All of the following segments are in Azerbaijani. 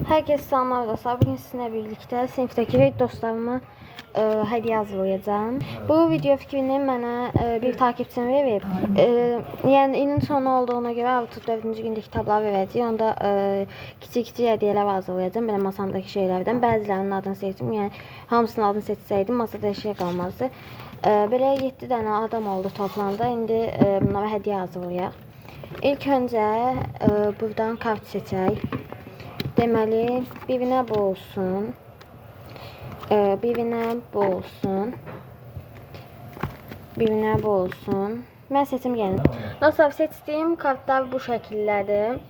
Herkese selamlar dostlar. Bugün sizinle birlikte sınıftaki dostlarıma hediye hazırlayacağım. Bu video fikrini bana bir takipçim verip, yani ilin sonu olduğuna göre artık 4. gündə kitablar verəcəyik. Onda kiçik hediyeler hazırlayacağım. Benim masamdaki şeylerden bazılarının adını seçtim. Yani hamısının adını seçseydim masada şey kalmazdı. Böyle 7 tane adam oldu toplamda. İndi bunlara hediye hazırlayaq. İlk önce buradan kart seçək. Deməli, birinə bu olsun. Birinə bu olsun. Birinə bu olsun. Mən seçim gəlin. Dostlar, seçdiyim kartlar bu şəkillədir.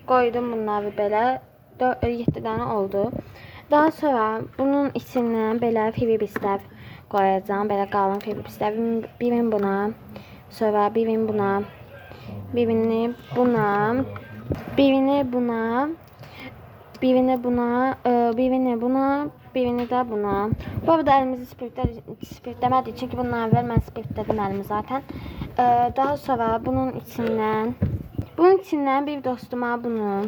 Qoydum bunları belə. 7 dənə oldu. Daha sonra bunun içindən belə firibislər qoyacağım. Belə qalın firibislər. Birini buna. Sonra birini buna. Birini buna. Birini buna. Birini buna, birini buna, birini də buna. Bu arada əlimizi spirtləmədik, çünki bundan əvvəl mən spirtlədim əlimi zaten. Daha sonra bunun içindən bir dostuma bunu,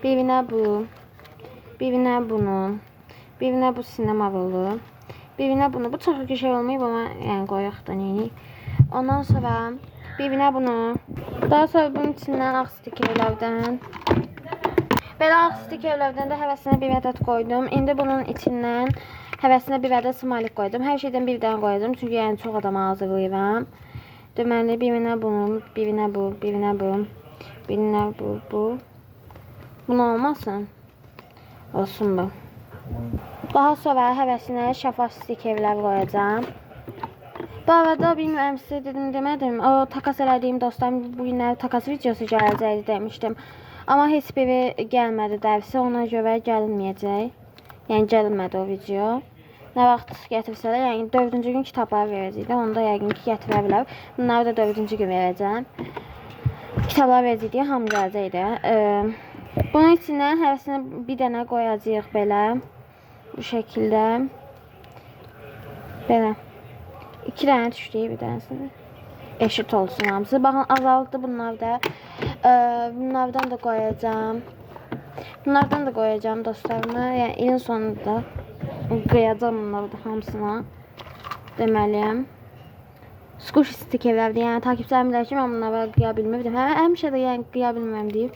birinə bu, birinə bunu, birinə bu sinema rolu, birinə bunu. Bu çox bir şey olmayıb ama yəni qoyaq da neyini. Ondan sonra birinə bunu, daha sonra bunun içindən ağ stikerlərdən. Belə ağ stikerlərdən də həvəsinə bir ədəd qoydum. İndi bunun içindən həvəsinə bir ədəd smalik qoydum. Hər şeydən bir dənə qoydum. Çünki yəni çox adama hazırlayıram. Deməli, birinə bunu, birinə bu, birinə bu, birinə bu, bu. Bunu olmasın. Olsun bu. Daha sonra həvəsinə şəffaf stikerlər qoyacağım. Bu arada bilmirəm sizə demədim. O takas elədiyim dostlarım bu günlər takas videosu gələcəkdi demişdim. Amma heç biri gəlmədi dərsi, ona görə gəlməyəcək. Yəni gəlmədi o video. Nə vaxt gətirsələr, yəni 4-cü gün kitablar verəcəkdi. Onda yəqin ki gətirə bilər. Bunları da 4-cü gün verəcəm. Kitablar verəcəkdi, hamı gələcəkdi. Bunun içindən həvəsinə bir dənə qoyacağıq belə. Bu şəkildə. Belə. 2 dənə düşdü bir dənəsində. Eşit olsun hamısı. Baxın, azaldı bunlar da. Bunlardan da koyacağım. Bunlardan da koyacağım dostlarıma. Yani ilin sonunda koyacağım bunları da hamısına. Deməliyim. Sqush stikerlərdir. Yəni takipçilərim bilir ki, mən bunlara qıya bilmirdim. Həmişə də yəni qıya bilmirəm deyib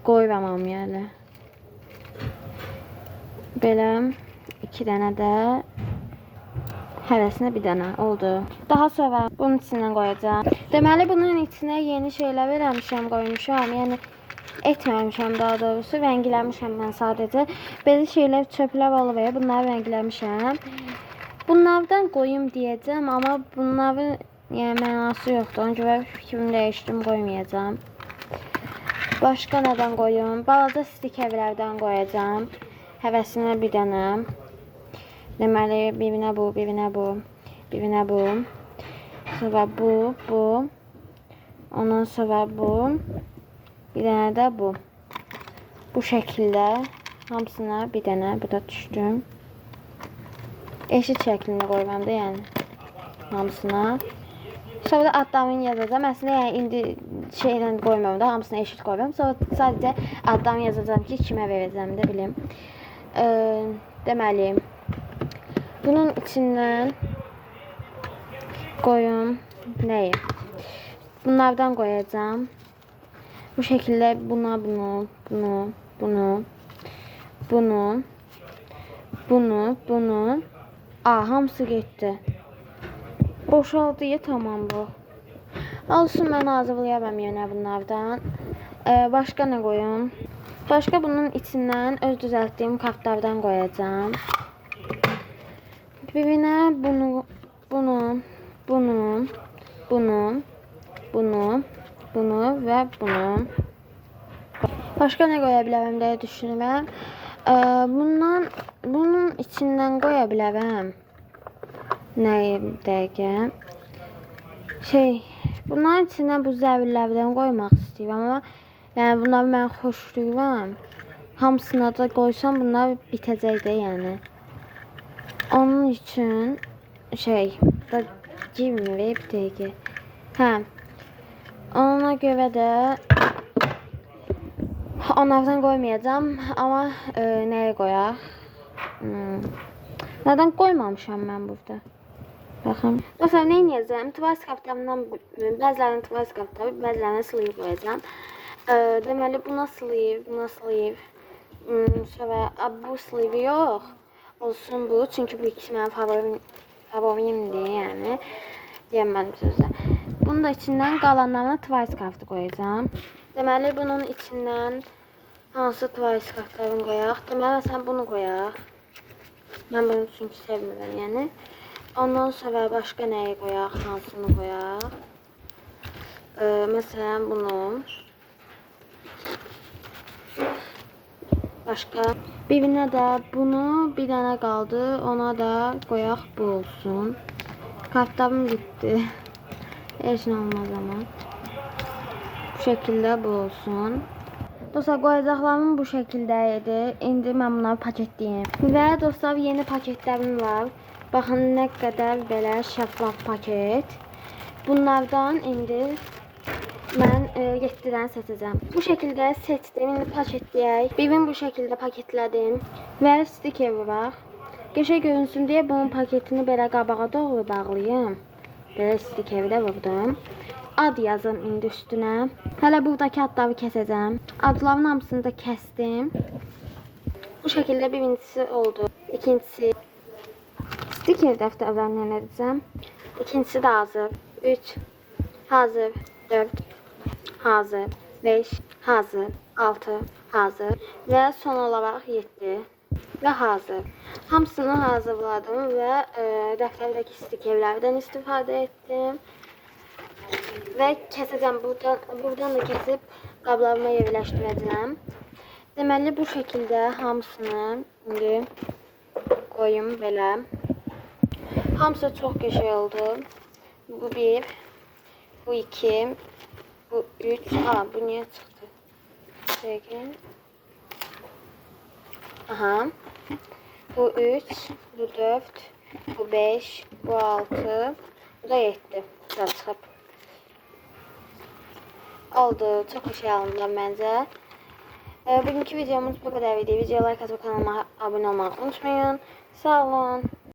qoyuramam yəni. Belə 2 dənə də həvəsinə bir dənə oldu. Daha sonra bunun içindən qoyacağım. Deməli bunun içinə yeni şeylər vermişəm, qoymuşam. Yəni etməmişəm daha doğrusu, rəngləmişəm mən sadəcə. Belə şeylər çöplər olub, bunları rəngləmişəm. Bunlardan qoyum deyəcəm, amma bunların yəni mənası yoxdur. Ona görə fikrimi dəyişdim, qoymayacağam. Başqa nədən qoyum? Balaca stikerlərdən qoyacağım. Həvəsinə bir dənə. Deməli, birinə bu, birinə bu, birinə bu. Sonra bu, bu. Ondan sonra bu. Bir dənə də bu. Bu şəkildə hamısına bir dənə, bu da düşdüm. Eşit şəklində qoyuram da, yəni hamısına. Sonra da adlarını yazacağım. Əslində yəni indi şeylə qoymuram da, hamısına eşit qoyuram. Sonra sadəcə adlarını yazacağım ki, kimə verəcəm də bilim. Deməli, bunun içindən qoyum nəyi? Bunlardan qoyacağım. Bu şəkildə buna, bunu, bunu. Hamısı getdi. Boşaldı ya, tamam bu. Olsun, mən hazırlayaram yenə bunlardan. Başqa nə qoyum? Başqa bunun içindən öz düzəltdiyim kartlardan qoyacağım. Birinə bunu, bunu və bunu. Başqa nə qoya bilərəm deyə düşünürəm. Bunun içindən qoya bilərəm. Nəyi dəqiqə? Bunların içindən bu zəvirlərdən qoymaq istəyirəm, amma yəni bunları mən xoşlayıram. Hamısına da qoysam bunlar bitəcək də yəni. Onun üçün da girmir bir dəqiqə. Ona görə də Onlardan qoymayacağam, amma nəyə qoyaq? Nədən qoymamışam mən burada? Baxın. Dostlar, nə edəcəm? Tuvals kaptamdan bəzilərinin tuvals kaptabı, bəzilərinin sleeve qoyacağam. Deməli, buna sleeve. Sonra bu sleeve yox. Olsun bu. Çünki bu ikisi mənim favorimdir, yəni. Deyəmədim sözlə. Bunun da içindən qalanlarına twice kaftı qoyacağım. Deməli, bunun içindən hansı twice kaftlarını qoyaq? Deməli, məsələn, bunu qoyaq. Mən bunu çünki sevmirəm, yəni. Ondan sonra başqa nəyi qoyaq? Hansını qoyaq? Məsələn, bunu. Başqa. Birinə də bunu bir dənə qaldı. Ona da qoyaq bu olsun. Kartlarım gitti. Heç nə olmaz ama. Bu şəkildə bu olsun. Dostlar, qoyacaqlarım bu şəkildə idi. İndi mən bunları paketləyim. Və dostlar, yeni paketlərim var. Baxın nə qədər belə şəffaf paket. Bunlardan indi mən 7 dənə seçəcəm. Bu şəkildə seçdim. İndi paketləyək. Birini bu şəkildə paketlədim. Və stiker var. Qəşəng görünsün deyə bunun paketini belə qabağa doğru bağlayım. Belə stikeri də vurdum. Ad yazım indi üstünə. Hələ buradakı adları kəsəcəm. Adların hamısını da kəsdim. Bu şəkildə birincisi oldu. İkincisi stiker dəftərlərini edəcəm. İkincisi də hazır. 3 hazır. 4 hazır. 5 hazır. 6 hazır. Və son olaraq 7 və hazır. Hamısını hazırladım və dəftərdəki stikerlərdən istifadə etdim. Və kəsəcəm. Buradan da kəsib qablarıma yerləşdirəcəm. Deməli, bu şəkildə hamısını indi qoyum belə. Hamısı çox qəşəng oldu. Bu 1, bu 2, bu 3. Bu niyə çıxdı? Çəkin. Aha. Bu 3, bu 4, bu 5, bu 6, bu da 7. Burada çıxıb. Oldu. Çox qəşəng alındı məncə. Bugünkü videomuz bu qədər idi. Videoya like atıb kanalıma abunə olmayı unutmayın. Sağ olun.